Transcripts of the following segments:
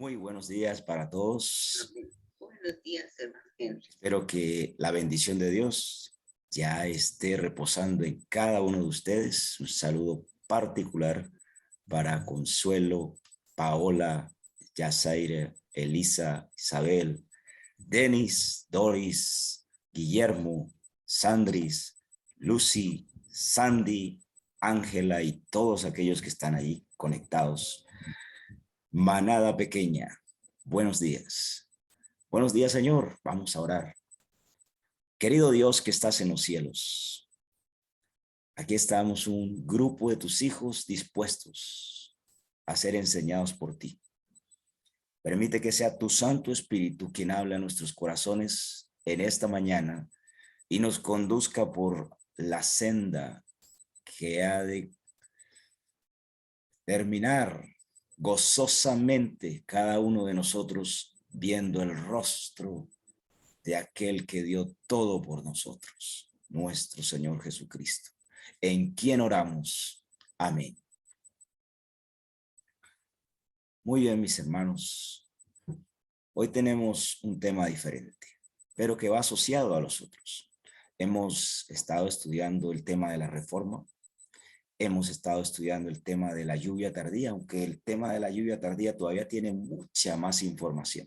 Muy buenos días para todos. Buenos días, hermano Henry. Espero que la bendición de Dios ya esté reposando en cada uno de ustedes. Un saludo particular para Consuelo, Paola, Yasaire, Elisa, Isabel, Denis, Doris, Guillermo, Sandris, Lucy, Sandy, Ángela y todos aquellos que están ahí conectados. Manada pequeña, buenos días. Buenos días, Señor. Vamos a orar. Querido Dios que estás en los cielos, aquí estamos un grupo de tus hijos dispuestos a ser enseñados por ti. Permite que sea tu Santo Espíritu quien habla a nuestros corazones en esta mañana y nos conduzca por la senda que ha de terminar gozosamente cada uno de nosotros viendo el rostro de aquel que dio todo por nosotros, nuestro Señor Jesucristo, en quien oramos. Amén. Muy bien, mis hermanos. Hoy tenemos un tema diferente, pero que va asociado a los otros. Hemos estado estudiando el tema de la reforma. Hemos estado estudiando el tema de la lluvia tardía, aunque el tema de la lluvia tardía todavía tiene mucha más información.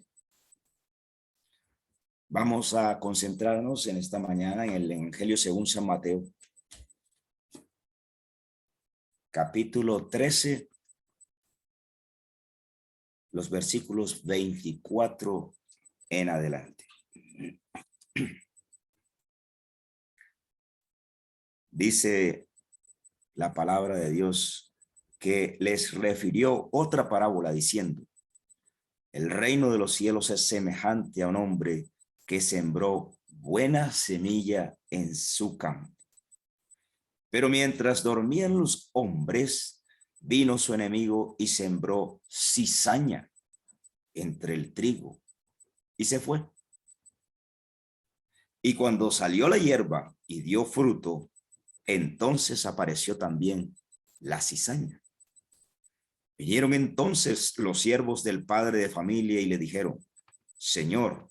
Vamos a concentrarnos en esta mañana en el Evangelio según San Mateo, capítulo 13, los versículos 24 en adelante. Dice la palabra de Dios que les refirió otra parábola diciendo: el reino de los cielos es semejante a un hombre que sembró buena semilla en su campo. Pero mientras dormían los hombres, vino su enemigo y sembró cizaña entre el trigo y se fue. Y cuando salió la hierba y dio fruto, entonces apareció también la cizaña. Vinieron entonces los siervos del padre de familia y le dijeron: Señor,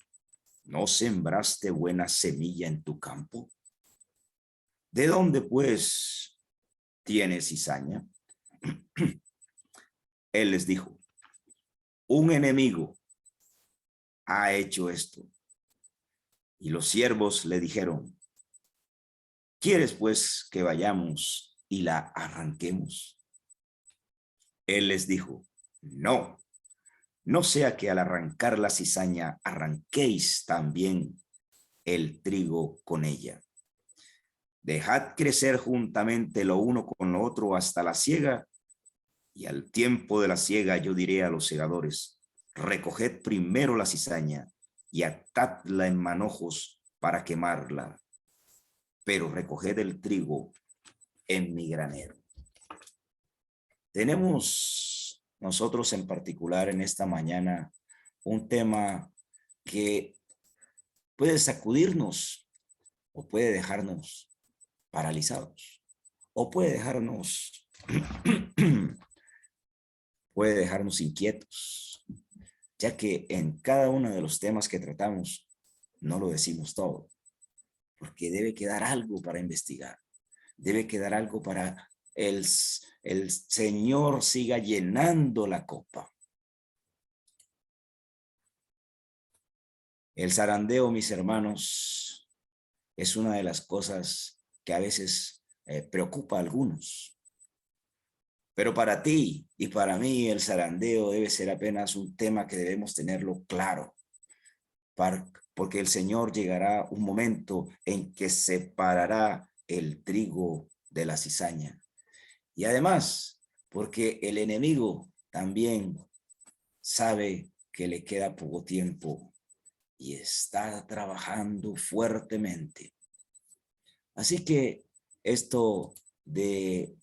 ¿no sembraste buena semilla en tu campo? ¿De dónde, pues, tienes cizaña? Él les dijo: un enemigo ha hecho esto. Y los siervos le dijeron: ¿quieres, pues, que vayamos y la arranquemos? Él les dijo: no, no sea que al arrancar la cizaña arranquéis también el trigo con ella. Dejad crecer juntamente lo uno con lo otro hasta la siega, y al tiempo de la siega yo diré a los segadores: recoged primero la cizaña y atadla en manojos para quemarla, pero recoged el trigo en mi granero. Tenemos nosotros en particular en esta mañana un tema que puede sacudirnos o puede dejarnos paralizados o puede dejarnos inquietos, ya que en cada uno de los temas que tratamos no lo decimos todo, porque debe quedar algo para investigar, debe quedar algo para el Señor siga llenando la copa. El zarandeo, mis hermanos, es una de las cosas que a veces preocupa a algunos. Pero para ti y para mí el zarandeo debe ser apenas un tema que debemos tenerlo claro, porque el Señor llegará un momento en que separará el trigo de la cizaña. Y además, porque el enemigo también sabe que le queda poco tiempo y está trabajando fuertemente. Así que esto de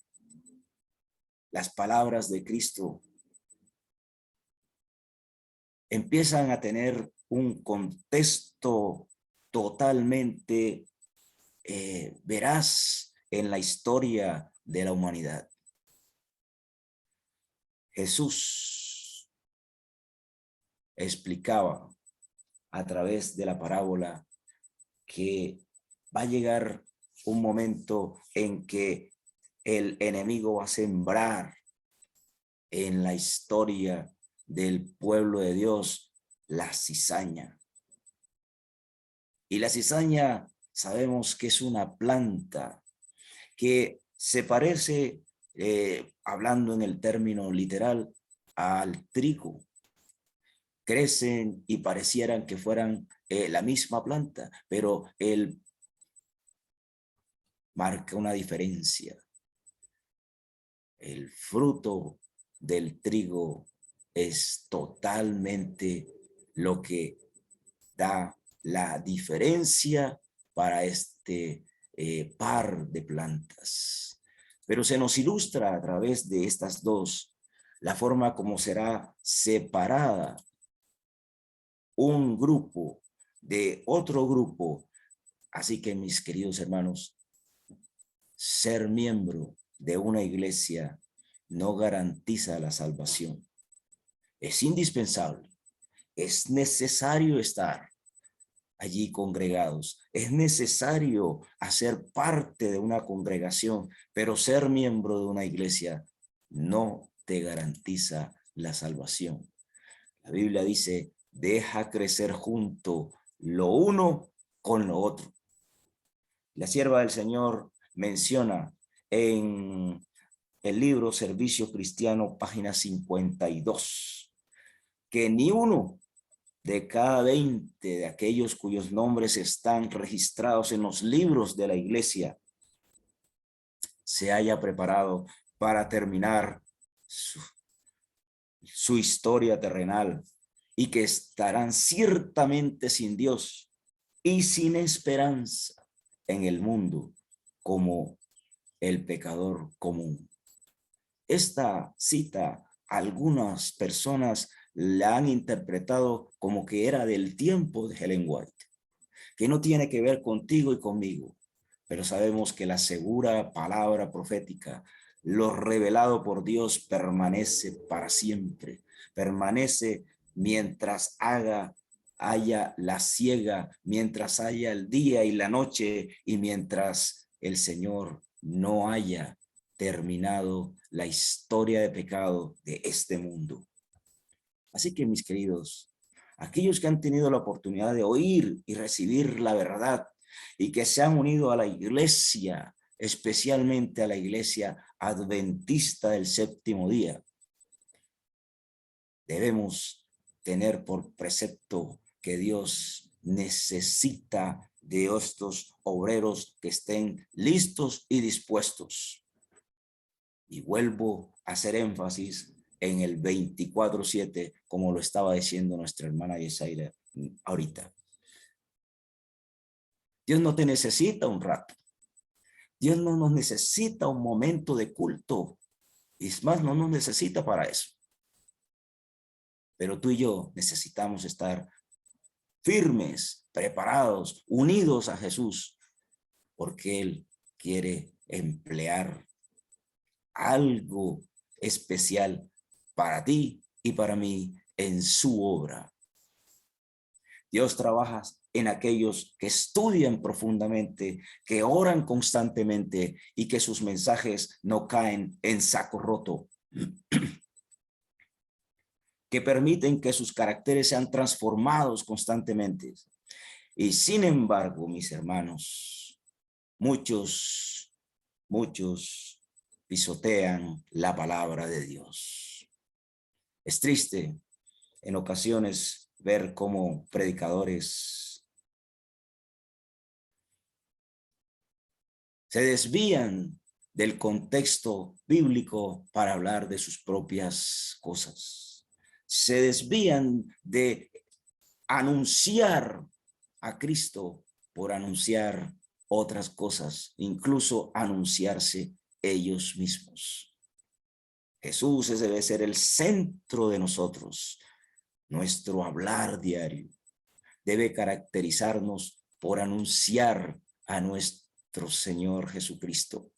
las palabras de Cristo empiezan a tener un contexto totalmente veraz en la historia de la humanidad. Jesús explicaba a través de la parábola que va a llegar un momento en que el enemigo va a sembrar en la historia del pueblo de Dios la cizaña. Y la cizaña sabemos que es una planta que se parece, hablando en el término literal, al trigo. Crecen y parecieran que fueran la misma planta, pero él marca una diferencia. El fruto del trigo es totalmente lo que da la diferencia para este par de plantas. Pero se nos ilustra a través de estas dos la forma como será separada un grupo de otro grupo. Así que, mis queridos hermanos, ser miembro de una iglesia no garantiza la salvación. Es indispensable, es necesario estar allí congregados, es necesario hacer parte de una congregación, pero ser miembro de una iglesia no te garantiza la salvación. La Biblia dice, deja crecer junto lo uno con lo otro. La sierva del Señor menciona en el libro Servicio Cristiano, página 52, que ni uno de cada 20 de aquellos cuyos nombres están registrados en los libros de la iglesia se haya preparado para terminar su historia terrenal, y que estarán ciertamente sin Dios y sin esperanza en el mundo como el pecador común. Esta cita, algunas personas la han interpretado como que era del tiempo de Ellen White, que no tiene que ver contigo y conmigo, pero sabemos que la segura palabra profética, lo revelado por Dios, permanece para siempre, permanece mientras haya la siega, mientras haya el día y la noche, y mientras el Señor no haya terminado la historia de pecado de este mundo. Así que, mis queridos, aquellos que han tenido la oportunidad de oír y recibir la verdad y que se han unido a la iglesia, especialmente a la iglesia adventista del séptimo día, debemos tener por precepto que Dios necesita de estos obreros que estén listos y dispuestos. Y vuelvo a hacer énfasis en el 24/7, como lo estaba diciendo nuestra hermana Yesaira ahorita. Dios no te necesita un rato. Dios no nos necesita un momento de culto. Es más, no nos necesita para eso. Pero tú y yo necesitamos estar firmes, preparados, unidos a Jesús, porque Él quiere emplear algo especial para ti y para mí en su obra. Dios trabaja en aquellos que estudian profundamente, que oran constantemente y que sus mensajes no caen en saco roto, que permiten que sus caracteres sean transformados constantemente. Y sin embargo, mis hermanos, muchos pisotean la palabra de Dios. Es triste en ocasiones ver cómo predicadores se desvían del contexto bíblico para hablar de sus propias cosas. Se desvían de anunciar a Cristo por anunciar otras cosas, incluso anunciarse ellos mismos. Jesús debe ser el centro de nosotros. Nuestro hablar diario debe caracterizarnos por anunciar a nuestro Señor Jesucristo.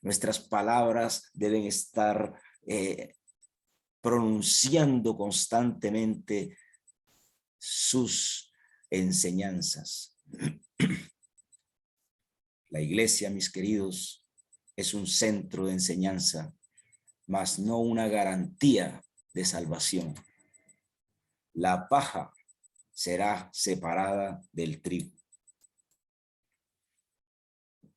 Nuestras palabras deben estar pronunciando constantemente sus enseñanzas. La iglesia, mis queridos, es un centro de enseñanza, mas no una garantía de salvación. La paja será separada del trigo.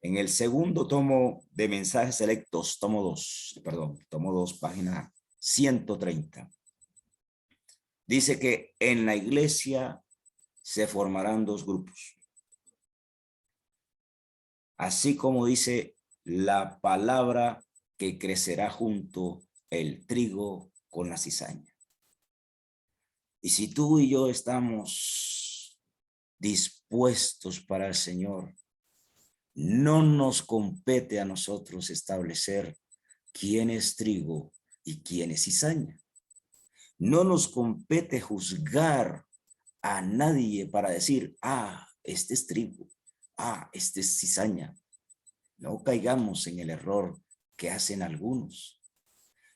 En el segundo tomo de Mensajes Selectos, tomo 2, página 130. Dice que en la iglesia se formarán dos grupos. Así como dice la palabra que crecerá junto el trigo con la cizaña. Y si tú y yo estamos dispuestos para el Señor, no nos compete a nosotros establecer quién es trigo y quién es cizaña. No nos compete juzgar a nadie para decir, este es trigo, este es cizaña. No caigamos en el error que hacen algunos.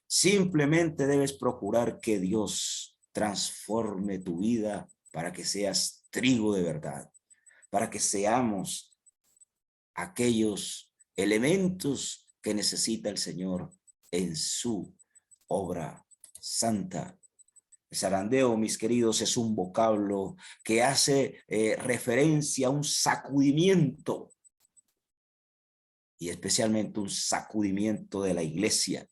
Simplemente debes procurar que Dios transforme tu vida para que seas trigo de verdad, para que seamos aquellos elementos que necesita el Señor en su obra santa. El zarandeo, mis queridos, es un vocablo que hace referencia a un sacudimiento, y especialmente un sacudimiento de la iglesia.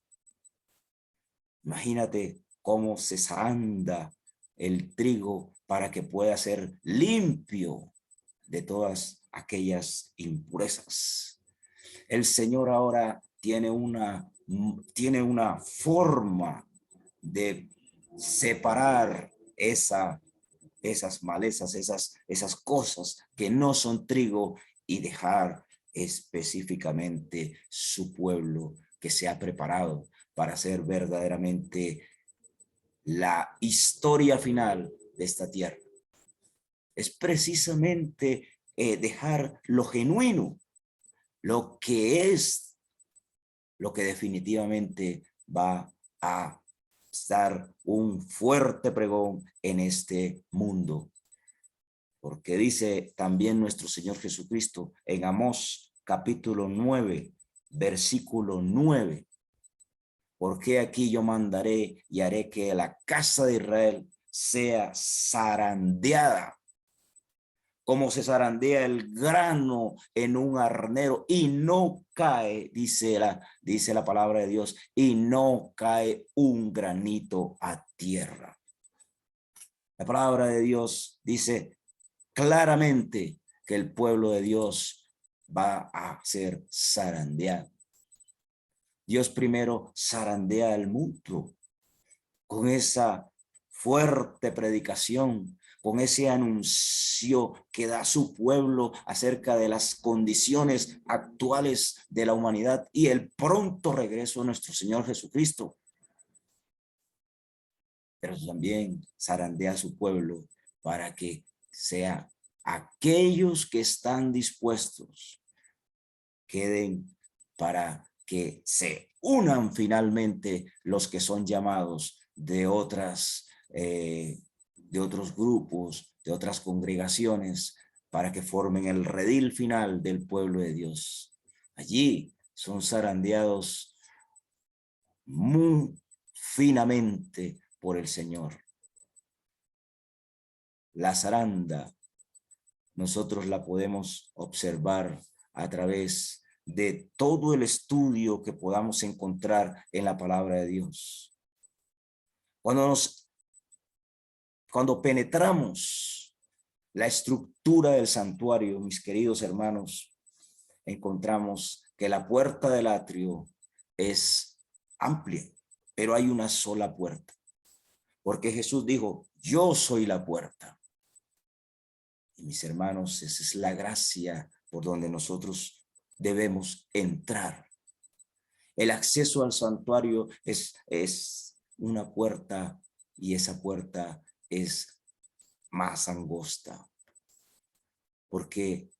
Imagínate cómo se zaranda el trigo para que pueda ser limpio de todas aquellas impurezas. El Señor ahora tiene una forma de separar esas malezas, esas cosas que no son trigo, y dejar específicamente su pueblo que se ha preparado para ser verdaderamente la historia final de esta tierra. Es precisamente dejar lo genuino, lo que es, lo que definitivamente va a estar un fuerte pregón en este mundo. Porque dice también nuestro Señor Jesucristo en Amós capítulo 9, versículo 9. Porque aquí yo mandaré y haré que la casa de Israel sea zarandeada, como se zarandea el grano en un arnero, y no cae, dice la palabra de Dios, y no cae un granito a tierra. La palabra de Dios dice claramente que el pueblo de Dios va a ser zarandeado. Dios primero zarandea al mundo con esa fuerte predicación, con ese anuncio que da su pueblo acerca de las condiciones actuales de la humanidad y el pronto regreso de nuestro Señor Jesucristo. Pero también zarandea a su pueblo para que sea aquellos que están dispuestos queden para que se unan finalmente los que son llamados de otros grupos, de otras congregaciones, para que formen el redil final del pueblo de Dios. Allí son zarandeados muy finamente por el Señor. La zaranda nosotros la podemos observar a través de todo el estudio que podamos encontrar en la palabra de Dios. Cuando penetramos la estructura del santuario, mis queridos hermanos, encontramos que la puerta del atrio es amplia, pero hay una sola puerta, porque Jesús dijo, yo soy la puerta. Y mis hermanos, esa es la gracia por donde nosotros debemos entrar. El acceso al santuario es una puerta, y esa puerta es más angosta, porque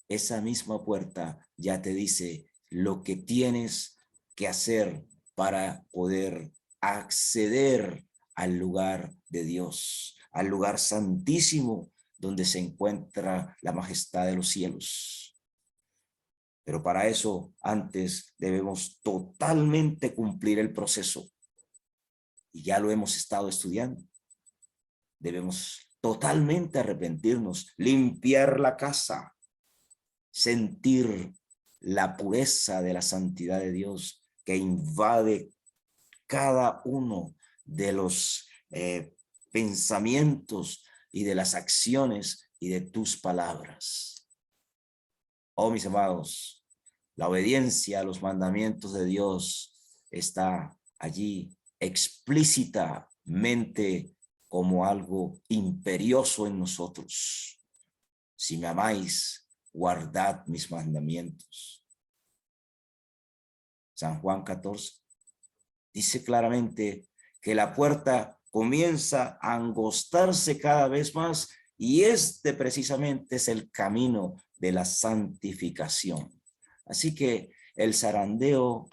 esa misma puerta ya te dice lo que tienes que hacer para poder acceder al lugar de Dios, al lugar santísimo donde se encuentra la majestad de los cielos. Pero para eso antes debemos totalmente cumplir el proceso. Y ya lo hemos estado estudiando. Debemos totalmente arrepentirnos, limpiar la casa, sentir la pureza de la santidad de Dios que invade cada uno de los pensamientos y de las acciones y de tus palabras. Oh, mis amados, la obediencia a los mandamientos de Dios está allí explícitamente como algo imperioso en nosotros. Si me amáis, guardad mis mandamientos. San Juan 14 dice claramente que la puerta comienza a angostarse cada vez más y este precisamente es el camino de la santificación. Así que el zarandeo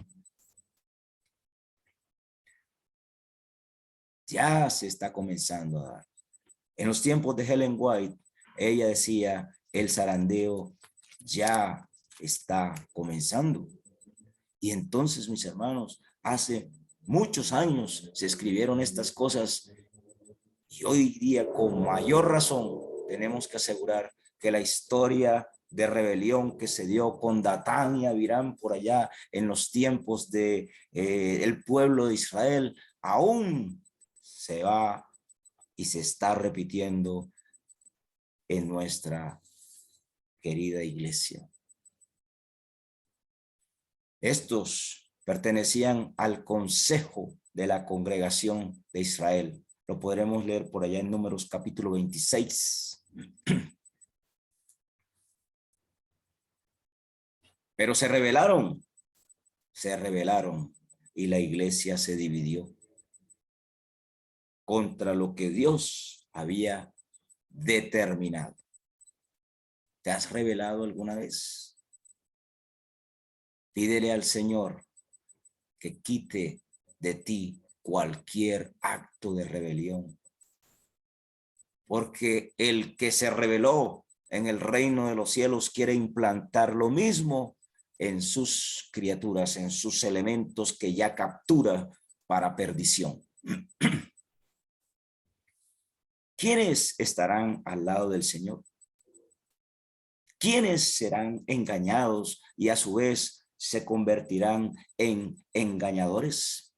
ya se está comenzando a dar. En los tiempos de Ellen White, ella decía, el zarandeo ya está comenzando. Y entonces, mis hermanos, hace muchos años se escribieron estas cosas y hoy día con mayor razón tenemos que asegurar que la historia de rebelión que se dio con Datán y Abiram por allá en los tiempos de el pueblo de Israel aún se va y se está repitiendo en nuestra querida iglesia. Estos pertenecían al consejo de la congregación de Israel. Lo podremos leer por allá en Números capítulo 26. Pero se rebelaron y la iglesia se dividió contra lo que Dios había determinado. ¿Te has rebelado alguna vez? Pídele al Señor que quite de ti cualquier acto de rebelión. Porque el que se rebeló en el reino de los cielos quiere implantar lo mismo en sus criaturas, en sus elementos que ya captura para perdición. ¿Quiénes estarán al lado del Señor? ¿Quiénes serán engañados y a su vez se convertirán en engañadores?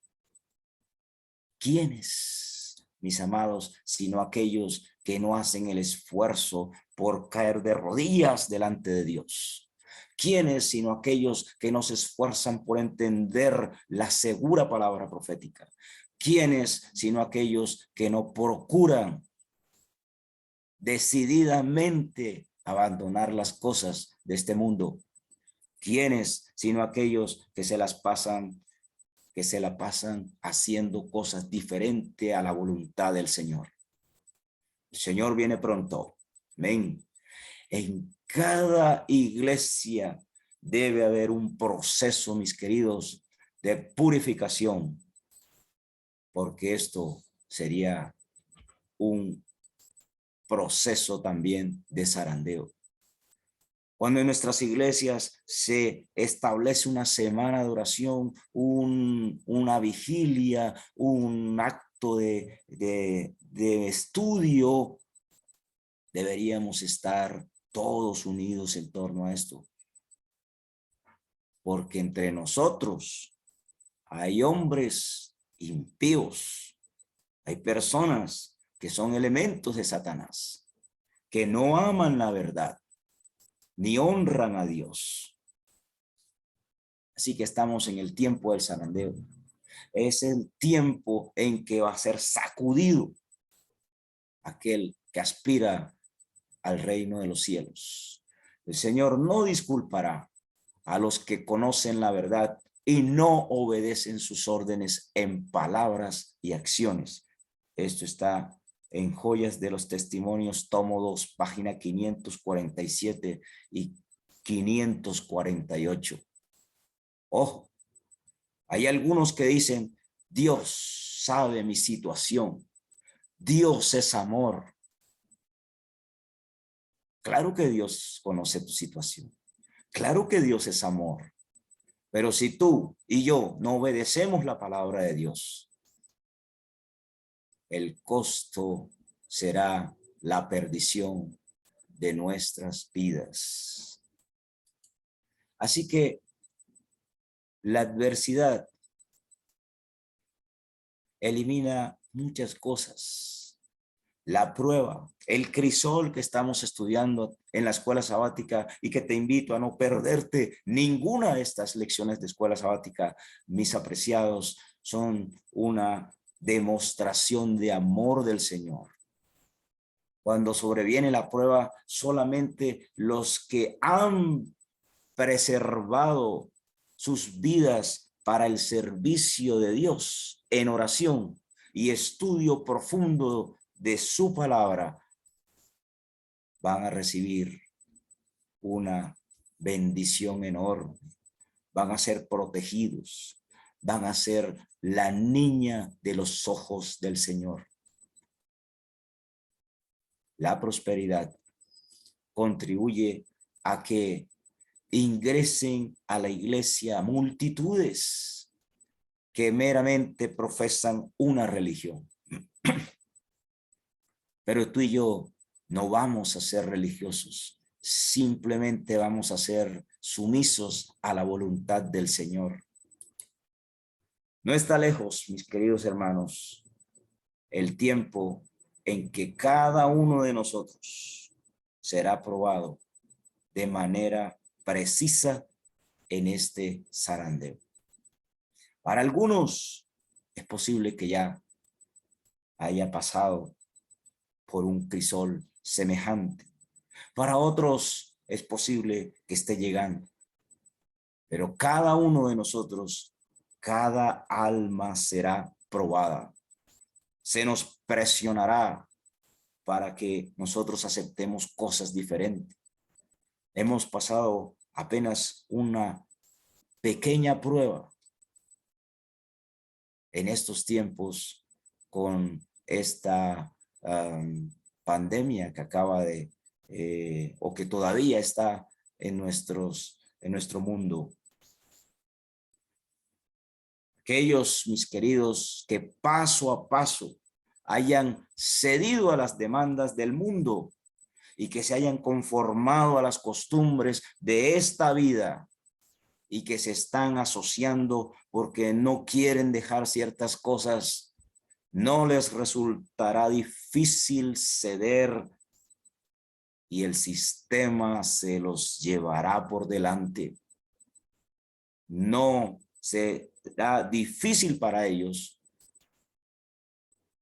¿Quiénes, mis amados, sino aquellos que no hacen el esfuerzo por caer de rodillas delante de Dios? ¿Quiénes, sino aquellos que no se esfuerzan por entender la segura palabra profética? ¿Quiénes, sino aquellos que no procuran decididamente abandonar las cosas de este mundo? ¿Quiénes, sino aquellos que se la pasan haciendo cosas diferentes a la voluntad del Señor? El Señor viene pronto. Amén. En cada iglesia debe haber un proceso, mis queridos, de purificación, porque esto sería un proceso también de zarandeo. Cuando en nuestras iglesias se establece una semana de oración, una vigilia, un acto de estudio, deberíamos estar todos unidos en torno a esto. Porque entre nosotros hay hombres impíos, hay personas que son elementos de Satanás, que no aman la verdad, ni honran a Dios. Así que estamos en el tiempo del zarandeo. Es el tiempo en que va a ser sacudido aquel que aspira al reino de los cielos. El Señor no disculpará a los que conocen la verdad y no obedecen sus órdenes en palabras y acciones. Esto está en Joyas de los Testimonios, tomo 2, página 547 y 548. Ojo, hay algunos que dicen, Dios sabe mi situación. Dios es amor. Claro que Dios conoce tu situación. Claro que Dios es amor. Pero si tú y yo no obedecemos la palabra de Dios, el costo será la perdición de nuestras vidas. Así que la adversidad elimina muchas cosas. La prueba, el crisol que estamos estudiando en la escuela sabática y que te invito a no perderte ninguna de estas lecciones de escuela sabática, mis apreciados, son una demostración de amor del Señor. Cuando sobreviene la prueba, solamente los que han preservado sus vidas para el servicio de Dios en oración y estudio profundo de su palabra van a recibir una bendición enorme, van a ser protegidos, van a ser la niña de los ojos del Señor. La prosperidad contribuye a que ingresen a la iglesia multitudes que meramente profesan una religión. Pero tú y yo no vamos a ser religiosos, simplemente vamos a ser sumisos a la voluntad del Señor. No está lejos, mis queridos hermanos, el tiempo en que cada uno de nosotros será probado de manera precisa en este zarandeo. Para algunos es posible que ya haya pasado por un crisol semejante. Para otros es posible que esté llegando. Pero cada uno de nosotros, cada alma será probada. Se nos presionará para que nosotros aceptemos cosas diferentes. Hemos pasado apenas una pequeña prueba en estos tiempos con esta pandemia que acaba de, o que todavía está en nuestro mundo. Aquellos, mis queridos, que paso a paso hayan cedido a las demandas del mundo y que se hayan conformado a las costumbres de esta vida y que se están asociando porque no quieren dejar ciertas cosas, no les resultará difícil ceder y el sistema se los llevará por delante. No será difícil para ellos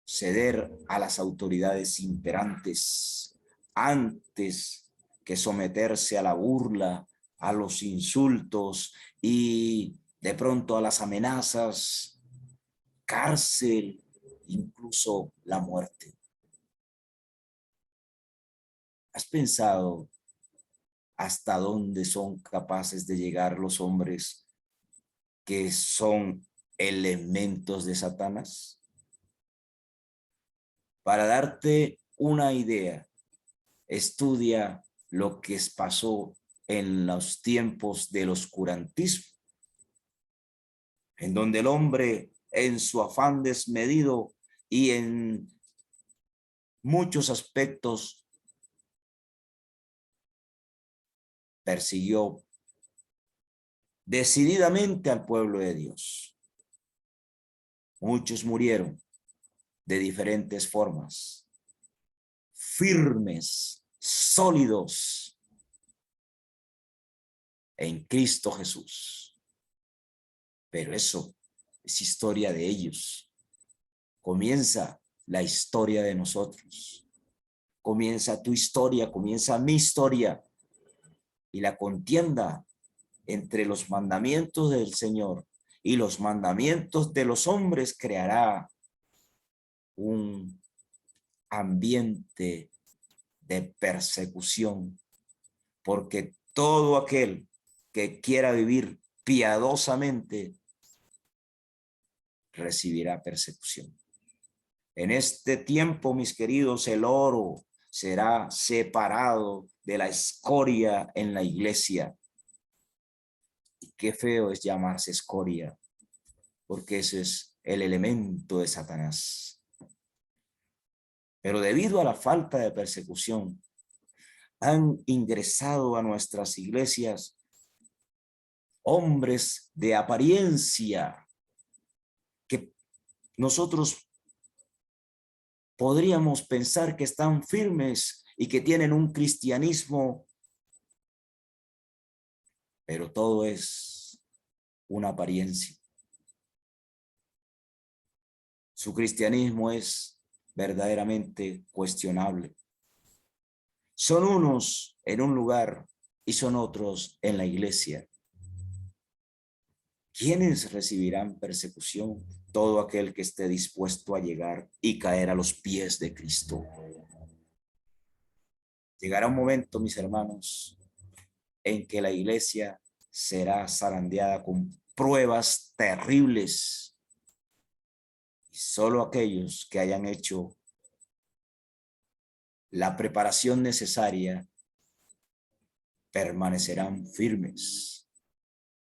ceder a las autoridades imperantes antes que someterse a la burla, a los insultos y de pronto a las amenazas, cárcel, incluso la muerte. ¿Has pensado hasta dónde son capaces de llegar los hombres que son elementos de Satanás? Para darte una idea, estudia lo que pasó en los tiempos del oscurantismo, en donde el hombre en su afán desmedido y en muchos aspectos persiguió decididamente al pueblo de Dios. Muchos murieron de diferentes formas, firmes, sólidos en Cristo Jesús. Pero eso es historia de ellos. Comienza la historia de nosotros. Comienza tu historia, comienza mi historia. Y la contienda entre los mandamientos del Señor y los mandamientos de los hombres creará un ambiente de persecución, porque todo aquel que quiera vivir piadosamente recibirá persecución. En este tiempo, mis queridos, el oro será separado de la escoria en la iglesia. Y qué feo es llamarse escoria, porque ese es el elemento de Satanás. Pero debido a la falta de persecución, han ingresado a nuestras iglesias hombres de apariencia que nosotros podríamos pensar que están firmes y que tienen un cristianismo, pero todo es una apariencia. Su cristianismo es verdaderamente cuestionable. Son unos en un lugar y son otros en la iglesia. ¿Quiénes recibirán persecución? Todo aquel que esté dispuesto a llegar y caer a los pies de Cristo. Llegará un momento, mis hermanos, en que la iglesia será zarandeada con pruebas terribles. Y solo aquellos que hayan hecho la preparación necesaria permanecerán firmes.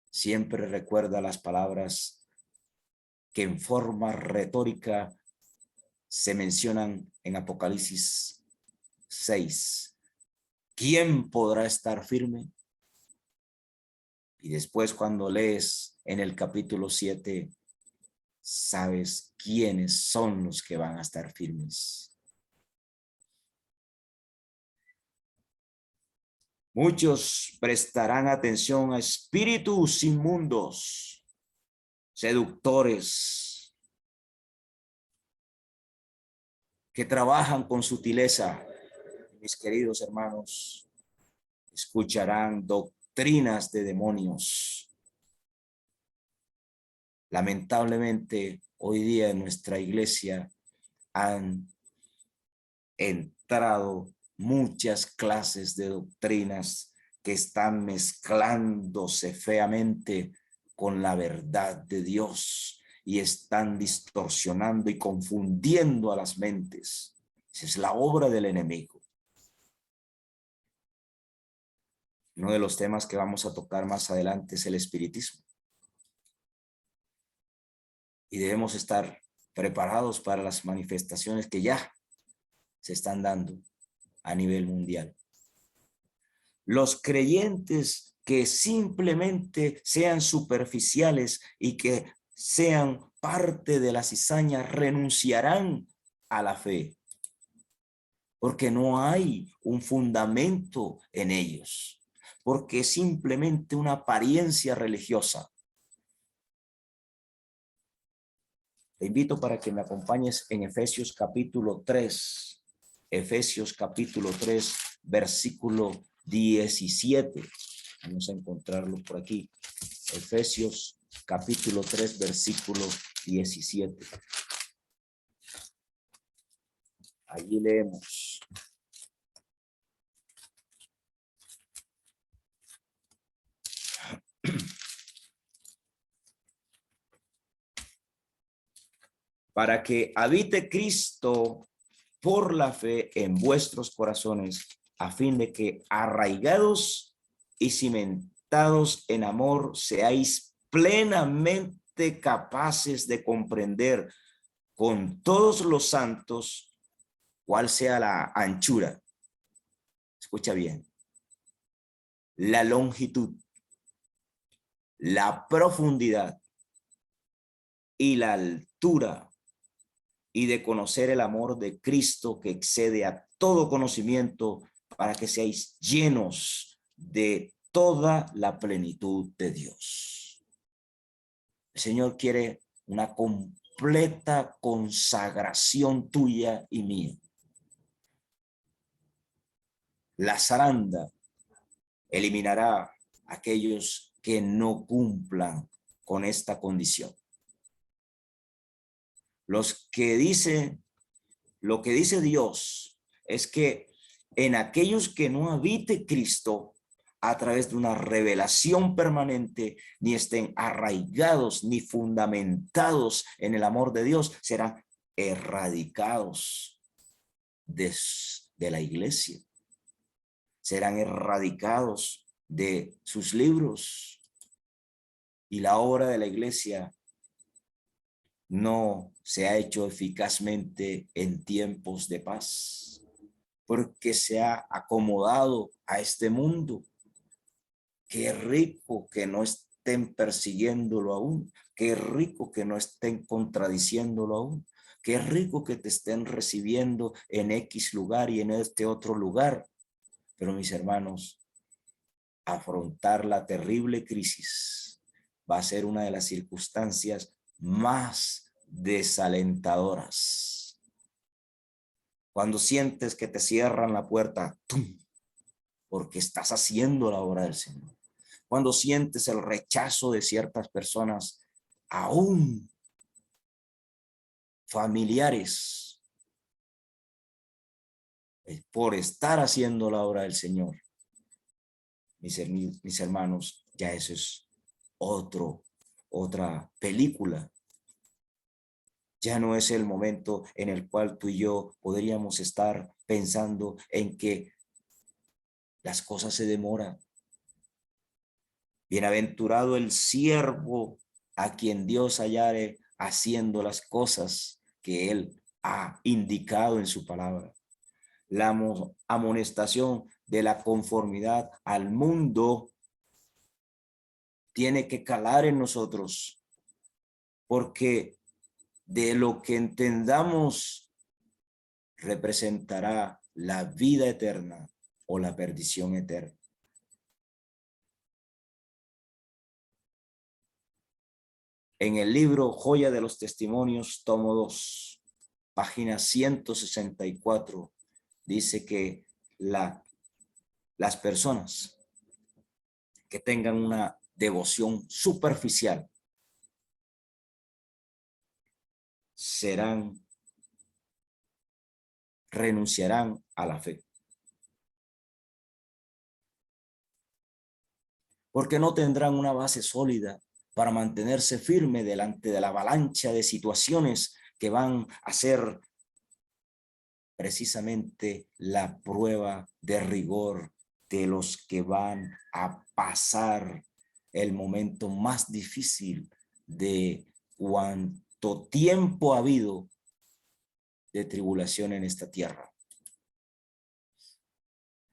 Siempre recuerda las palabras que en forma retórica se mencionan en Apocalipsis 6. ¿Quién podrá estar firme? Y después, cuando lees en el capítulo 7, sabes quiénes son los que van a estar firmes. Muchos prestarán atención a espíritus inmundos, seductores, que trabajan con sutileza. Mis queridos hermanos, escucharán doctrinas de demonios. Lamentablemente, hoy día en nuestra iglesia han entrado muchas clases de doctrinas que están mezclándose feamente con la verdad de Dios y están distorsionando y confundiendo a las mentes. Esa es la obra del enemigo. Uno de los temas que vamos a tocar más adelante es el espiritismo. Y debemos estar preparados para las manifestaciones que ya se están dando a nivel mundial. Los creyentes que simplemente sean superficiales y que sean parte de la cizaña renunciarán a la fe, porque no hay un fundamento en ellos, porque es simplemente una apariencia religiosa. Te invito para que me acompañes en Efesios capítulo 3. Efesios capítulo 3, versículo 17. Vamos a encontrarlo por aquí. Efesios capítulo 3, versículo 17. Allí leemos. Para que habite Cristo por la fe en vuestros corazones, a fin de que arraigados y cimentados en amor seáis plenamente capaces de comprender con todos los santos cuál sea la anchura. Escucha bien. La longitud, la profundidad y la altura, y de conocer el amor de Cristo que excede a todo conocimiento, para que seáis llenos de toda la plenitud de Dios. El Señor quiere una completa consagración tuya y mía. La zaranda eliminará a aquellos que no cumplan con esta condición. Lo que dice Dios es que en aquellos que no habite Cristo a través de una revelación permanente, ni estén arraigados ni fundamentados en el amor de Dios, serán erradicados de la iglesia. Serán erradicados de sus libros. Y la obra de la iglesia no se ha hecho eficazmente en tiempos de paz, porque se ha acomodado a este mundo. Qué rico que no estén persiguiéndolo aún. Qué rico que no estén contradiciéndolo aún. Qué rico que te estén recibiendo en X lugar y en este otro lugar. Pero mis hermanos, afrontar la terrible crisis va a ser una de las circunstancias más desalentadoras. Cuando sientes que te cierran la puerta, ¡tum!, porque estás haciendo la obra del Señor. Cuando sientes el rechazo de ciertas personas, aún familiares, por estar haciendo la obra del Señor. Mis hermanos, ya eso es otra película. Ya no es el momento en el cual tú y yo podríamos estar pensando en que las cosas se demoran. Bienaventurado el siervo a quien Dios hallare haciendo las cosas que él ha indicado en su palabra. La amonestación de la conformidad al mundo tiene que calar en nosotros, porque de lo que entendamos representará la vida eterna o la perdición eterna. En el libro Joya de los Testimonios, tomo 2, página 164, dice que las personas que tengan una devoción superficial renunciarán a la fe. Porque no tendrán una base sólida para mantenerse firme delante de la avalancha de situaciones que van a ser precisamente la prueba de rigor de los que van a pasar el momento más difícil de cuánto tiempo ha habido de tribulación en esta tierra.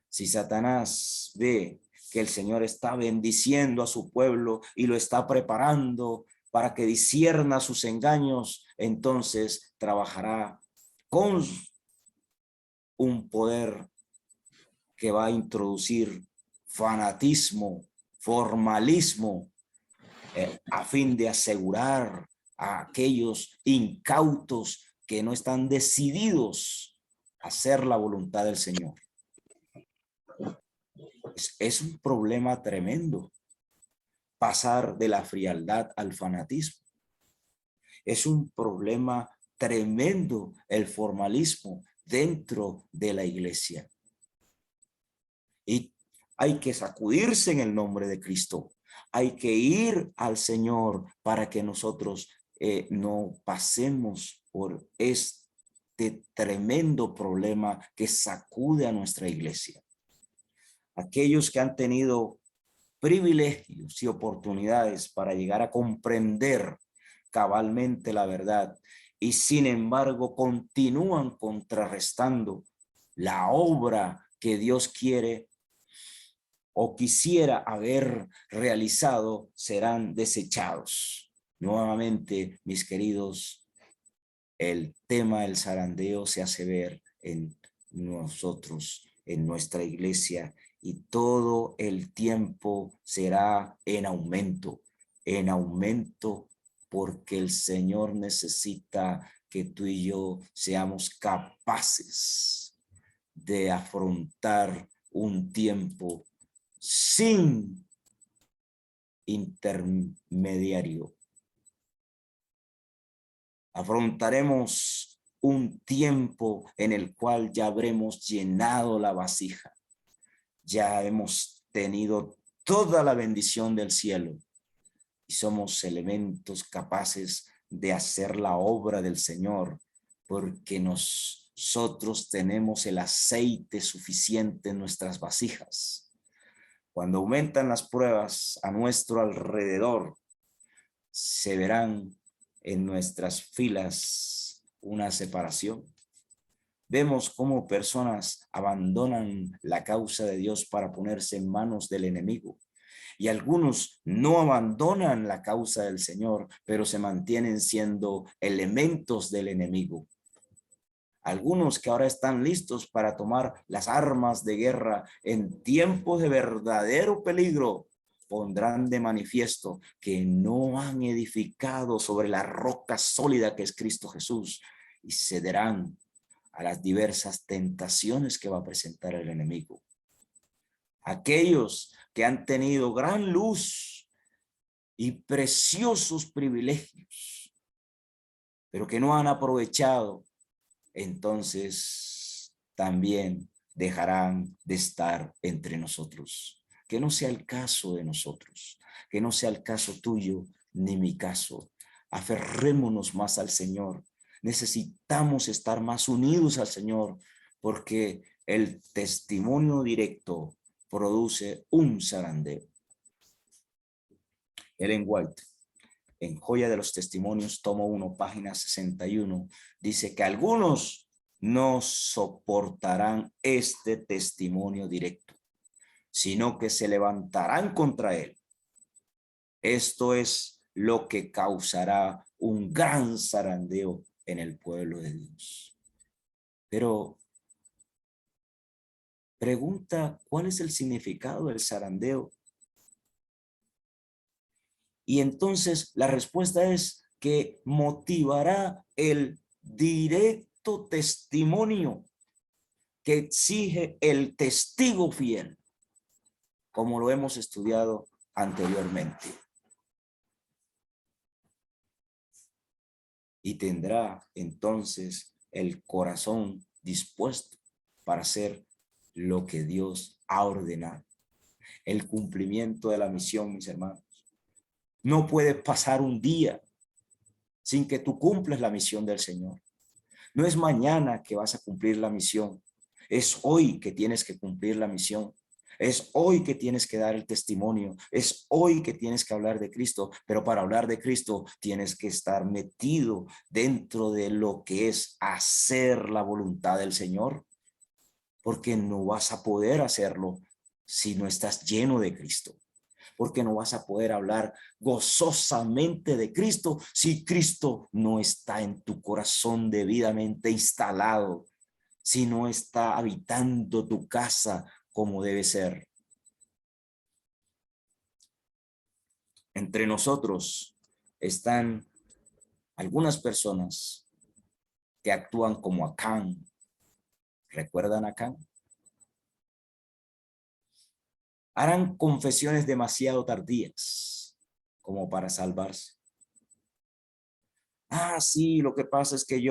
Si Satanás ve que el Señor está bendiciendo a su pueblo y lo está preparando para que discierna sus engaños, entonces trabajará con un poder que va a introducir fanatismo, formalismo, a fin de asegurar a aquellos incautos que no están decididos a hacer la voluntad del Señor. Es un problema tremendo pasar de la frialdad al fanatismo. Es un problema tremendo el formalismo dentro de la iglesia. Y hay que sacudirse en el nombre de Cristo. Hay que ir al Señor para que nosotros no pasemos por este tremendo problema que sacude a nuestra iglesia. Aquellos que han tenido privilegios y oportunidades para llegar a comprender cabalmente la verdad y sin embargo continúan contrarrestando la obra que Dios quiere o quisiera haber realizado, serán desechados. Nuevamente, mis queridos, el tema del zarandeo se hace ver en nosotros, en nuestra iglesia, y todo el tiempo será en aumento, porque el Señor necesita que tú y yo seamos capaces de afrontar un tiempo sin intermediario. Afrontaremos un tiempo en el cual ya habremos llenado la vasija. Ya hemos tenido toda la bendición del cielo y somos elementos capaces de hacer la obra del Señor, porque nosotros tenemos el aceite suficiente en nuestras vasijas. Cuando aumentan las pruebas a nuestro alrededor, se verán en nuestras filas una separación. Vemos cómo personas abandonan la causa de Dios para ponerse en manos del enemigo. Y algunos no abandonan la causa del Señor, pero se mantienen siendo elementos del enemigo. Algunos que ahora están listos para tomar las armas de guerra en tiempos de verdadero peligro, pondrán de manifiesto que no han edificado sobre la roca sólida que es Cristo Jesús y cederán a las diversas tentaciones que va a presentar el enemigo. Aquellos que han tenido gran luz y preciosos privilegios, pero que no han aprovechado, entonces también dejarán de estar entre nosotros. Que no sea el caso de nosotros, que no sea el caso tuyo ni mi caso. Aferrémonos más al Señor. Necesitamos estar más unidos al Señor, porque el testimonio directo produce un zarandeo. Ellen White, en Joya de los Testimonios, tomo 1, página 61, dice que algunos no soportarán este testimonio directo, sino que se levantarán contra él. Esto es lo que causará un gran zarandeo en el pueblo de Dios. Pero pregunta, ¿cuál es el significado del zarandeo? Y entonces la respuesta es que motivará el directo testimonio que exige el testigo fiel, como lo hemos estudiado anteriormente. Y tendrá entonces el corazón dispuesto para hacer lo que Dios ha ordenado. El cumplimiento de la misión, mis hermanos. No puede pasar un día sin que tú cumplas la misión del Señor. No es mañana que vas a cumplir la misión. Es hoy que tienes que cumplir la misión. Es hoy que tienes que dar el testimonio. Es hoy que tienes que hablar de Cristo. Pero para hablar de Cristo tienes que estar metido dentro de lo que es hacer la voluntad del Señor. Porque no vas a poder hacerlo si no estás lleno de Cristo. Porque no vas a poder hablar gozosamente de Cristo si Cristo no está en tu corazón debidamente instalado, si no está habitando tu casa como debe ser. Entre nosotros están algunas personas que actúan como Acán. ¿Recuerdan a Acán? Harán confesiones demasiado tardías como para salvarse. Ah, sí, lo que pasa es que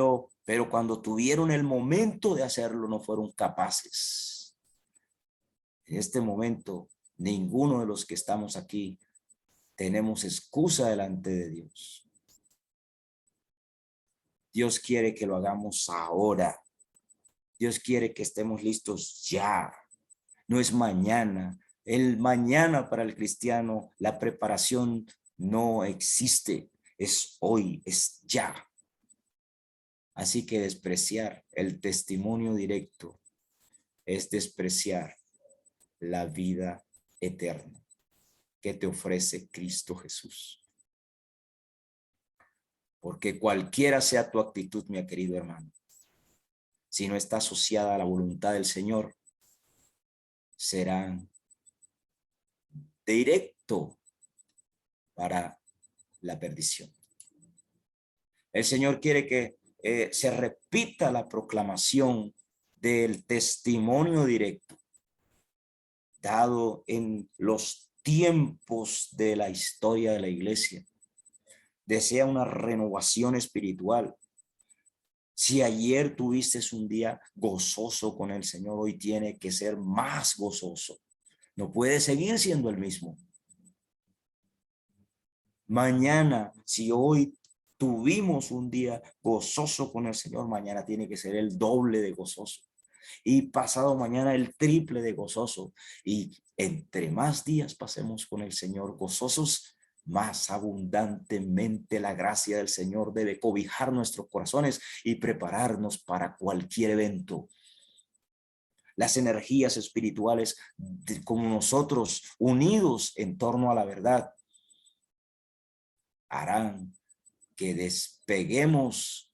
pero cuando tuvieron el momento de hacerlo no fueron capaces. En este momento, ninguno de los que estamos aquí tenemos excusa delante de Dios. Dios quiere que lo hagamos ahora. Dios quiere que estemos listos ya. No es mañana. El mañana para el cristiano, la preparación no existe. Es hoy, es ya. Así que despreciar el testimonio directo es despreciar la vida eterna que te ofrece Cristo Jesús. Porque cualquiera sea tu actitud, mi querido hermano, si no está asociada a la voluntad del Señor, serán directo para la perdición. El Señor quiere que se repita la proclamación del testimonio directo dado en los tiempos de la historia de la iglesia. Desea una renovación espiritual. Si ayer tuviste un día gozoso con el Señor, hoy tiene que ser más gozoso. No puede seguir siendo el mismo. Mañana, si hoy tuvimos un día gozoso con el Señor, mañana tiene que ser el doble de gozoso. Y pasado mañana el triple de gozoso. Y entre más días pasemos con el Señor gozosos, más abundantemente la gracia del Señor debe cobijar nuestros corazones y prepararnos para cualquier evento. Las energías espirituales como nosotros unidos en torno a la verdad harán que despeguemos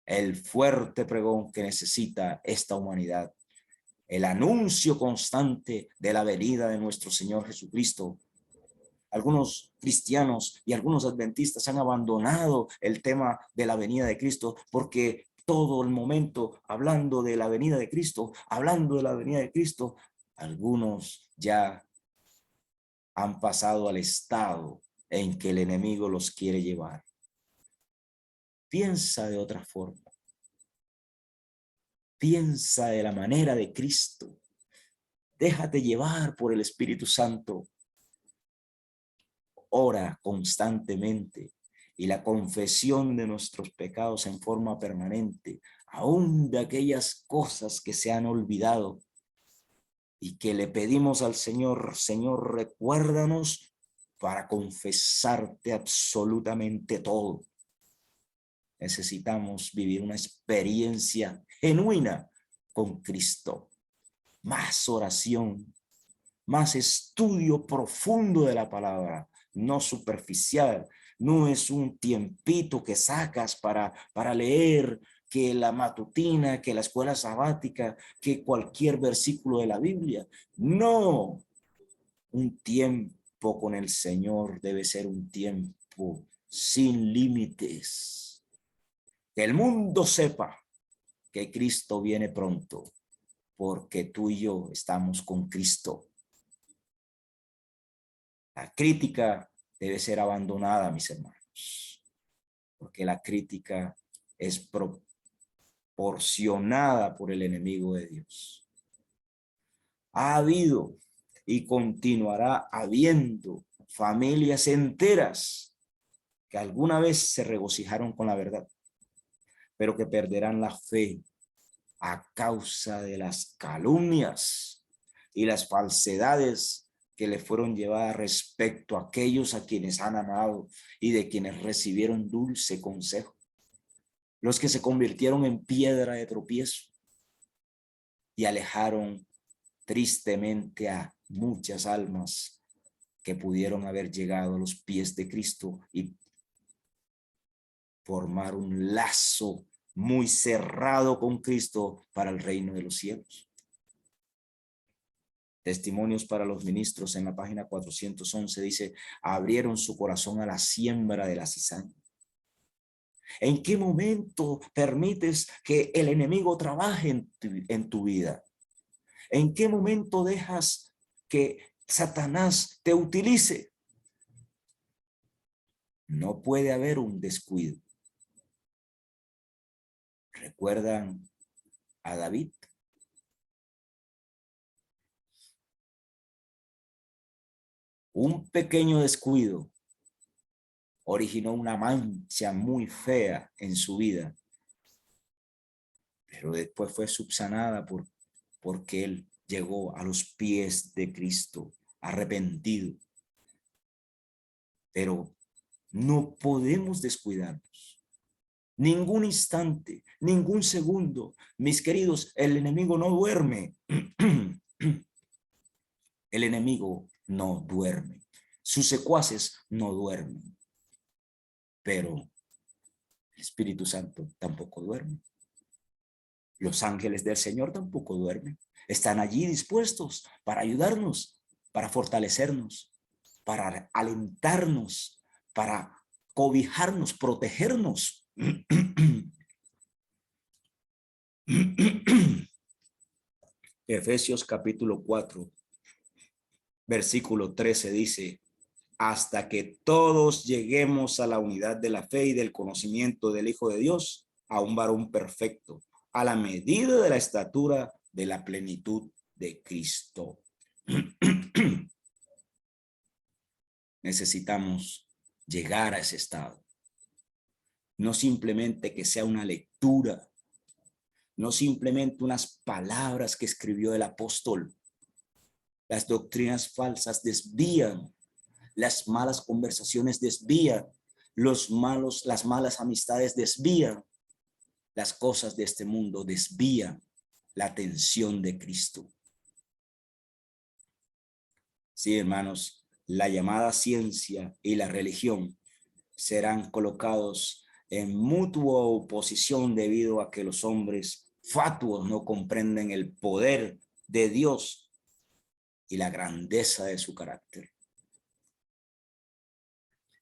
el fuerte pregón que necesita esta humanidad. El anuncio constante de la venida de nuestro Señor Jesucristo. Algunos cristianos y algunos adventistas han abandonado el tema de la venida de Cristo porque todo el momento hablando de la venida de Cristo, algunos ya han pasado al estado en que el enemigo los quiere llevar. Piensa de otra forma. Piensa de la manera de Cristo. Déjate llevar por el Espíritu Santo. Ora constantemente y la confesión de nuestros pecados en forma permanente, aún de aquellas cosas que se han olvidado y que le pedimos al Señor, Señor, recuérdanos para confesarte absolutamente todo. Necesitamos vivir una experiencia genuina con Cristo. Más oración, más estudio profundo de la palabra, no superficial. No es un tiempito que sacas para leer, que la matutina, que la escuela sabática, que cualquier versículo de la Biblia. No, un tiempo con el Señor debe ser un tiempo sin límites. Que el mundo sepa que Cristo viene pronto, porque tú y yo estamos con Cristo. La crítica debe ser abandonada, mis hermanos, porque la crítica es proporcionada por el enemigo de Dios. Ha habido y continuará habiendo familias enteras que alguna vez se regocijaron con la verdad, pero que perderán la fe a causa de las calumnias y las falsedades que le fueron llevadas respecto a aquellos a quienes han amado y de quienes recibieron dulce consejo. Los que se convirtieron en piedra de tropiezo y alejaron tristemente a muchas almas que pudieron haber llegado a los pies de Cristo y formar un lazo muy cerrado con Cristo para el reino de los cielos. Testimonios para los ministros en la página 411 dice, abrieron su corazón a la siembra de la cizaña. ¿En qué momento permites que el enemigo trabaje en tu vida? ¿En qué momento dejas que Satanás te utilice? No puede haber un descuido. ¿Recuerdan a David? Un pequeño descuido originó una mancha muy fea en su vida, pero después fue subsanada porque él llegó a los pies de Cristo, arrepentido. Pero no podemos descuidarnos. Ningún instante, ningún segundo. Mis queridos, el enemigo no duerme. El enemigo no duerme. Sus secuaces no duermen. Pero el Espíritu Santo tampoco duerme. Los ángeles del Señor tampoco duermen. Están allí dispuestos para ayudarnos, para fortalecernos, para alentarnos, para cobijarnos, protegernos. Efesios capítulo 4, versículo 13 dice, hasta que todos lleguemos a la unidad de la fe y del conocimiento del Hijo de Dios, a un varón perfecto, a la medida de la estatura de la plenitud de Cristo. necesitamos llegar a ese estado. No simplemente que sea una lectura, no simplemente unas palabras que escribió el apóstol. Las doctrinas falsas desvían, las malas conversaciones desvían, las malas amistades desvían, las cosas de este mundo desvían la atención de Cristo. Sí, hermanos, la llamada ciencia y la religión serán colocados en mutua oposición debido a que los hombres fatuos no comprenden el poder de Dios y la grandeza de su carácter.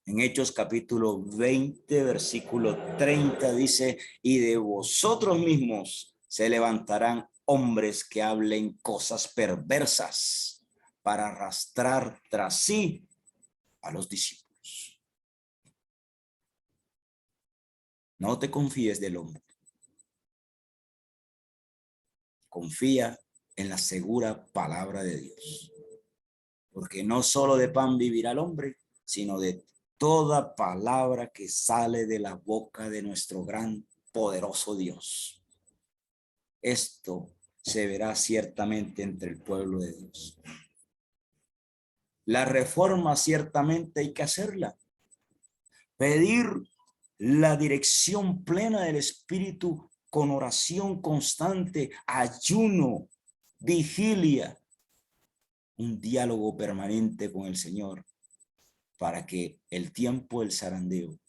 En Hechos capítulo 20, versículo 30 dice, y de vosotros mismos se levantarán hombres que hablen cosas perversas para arrastrar tras sí a los discípulos. No te confíes del hombre. Confía en la segura palabra de Dios. Porque no solo de pan vivirá el hombre, sino de toda palabra que sale de la boca de nuestro gran poderoso Dios. Esto se verá ciertamente entre el pueblo de Dios. La reforma ciertamente hay que hacerla. Pedir la dirección plena del Espíritu con oración constante, ayuno, vigilia, un diálogo permanente con el Señor para que el tiempo del zarandeo,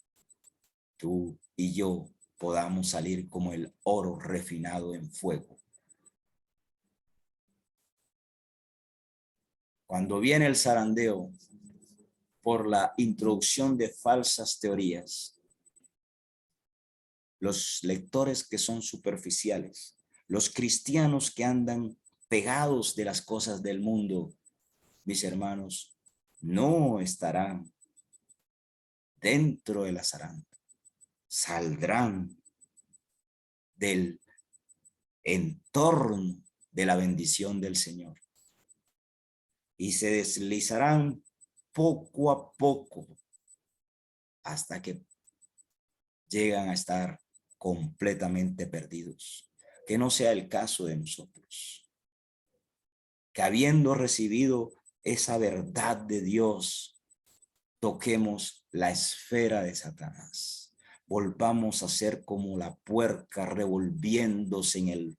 tú y yo podamos salir como el oro refinado en fuego. Cuando viene el zarandeo por la introducción de falsas teorías, los lectores que son superficiales, los cristianos que andan pegados de las cosas del mundo, mis hermanos, no estarán dentro de la zaranda, saldrán del entorno de la bendición del Señor y se deslizarán poco a poco hasta que llegan a estar completamente perdidos. Que no sea el caso de nosotros, que habiendo recibido esa verdad de Dios, toquemos la esfera de Satanás. Volvamos a ser como la puerca revolviéndose en el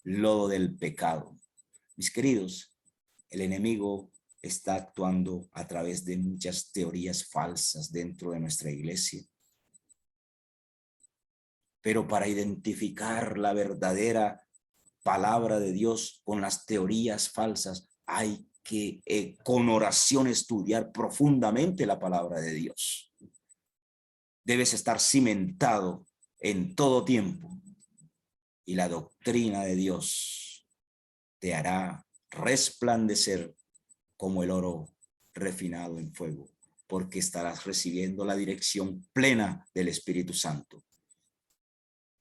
lodo del pecado. Mis queridos, el enemigo está actuando a través de muchas teorías falsas dentro de nuestra iglesia. Pero para identificar la verdadera palabra de Dios con las teorías falsas, hay que con oración estudiar profundamente la palabra de Dios. Debes estar cimentado en todo tiempo y la doctrina de Dios te hará resplandecer como el oro refinado en fuego, porque estarás recibiendo la dirección plena del Espíritu Santo.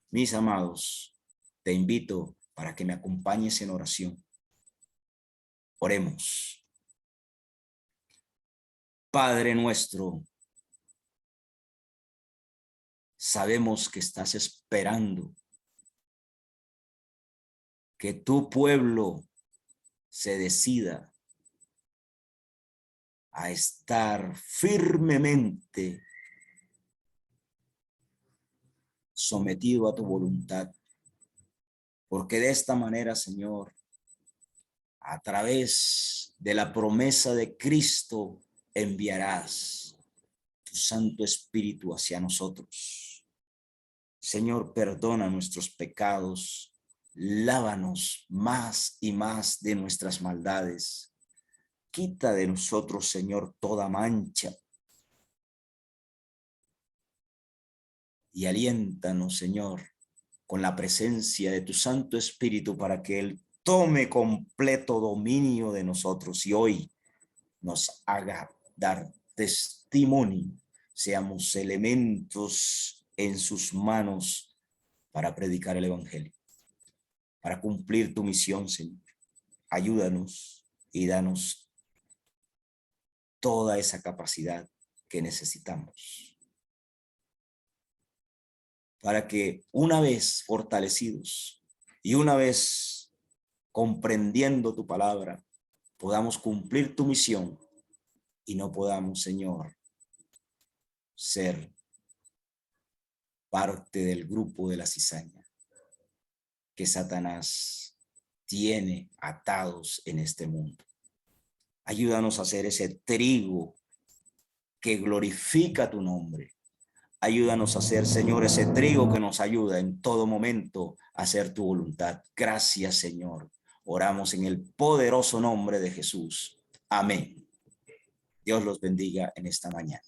Mis amados, te invito para que me acompañes en oración. Oremos. Padre nuestro, sabemos que estás esperando que tu pueblo se decida a estar firmemente sometido a tu voluntad. Porque de esta manera, Señor, a través de la promesa de Cristo, enviarás tu Santo Espíritu hacia nosotros. Señor, perdona nuestros pecados, lávanos más y más de nuestras maldades. Quita de nosotros, Señor, toda mancha. Y aliéntanos, Señor, con la presencia de tu Santo Espíritu para que Él tome completo dominio de nosotros y hoy nos haga dar testimonio, seamos elementos en sus manos para predicar el Evangelio, para cumplir tu misión, Señor. Ayúdanos y danos toda esa capacidad que necesitamos. Para que una vez fortalecidos y una vez comprendiendo tu palabra, podamos cumplir tu misión y no podamos, Señor, ser parte del grupo de la cizaña que Satanás tiene atados en este mundo. Ayúdanos a hacer ese trigo que glorifica tu nombre. Ayúdanos a hacer, Señor, ese trigo que nos ayuda en todo momento a hacer tu voluntad. Gracias, Señor. Oramos en el poderoso nombre de Jesús. Amén. Dios los bendiga en esta mañana.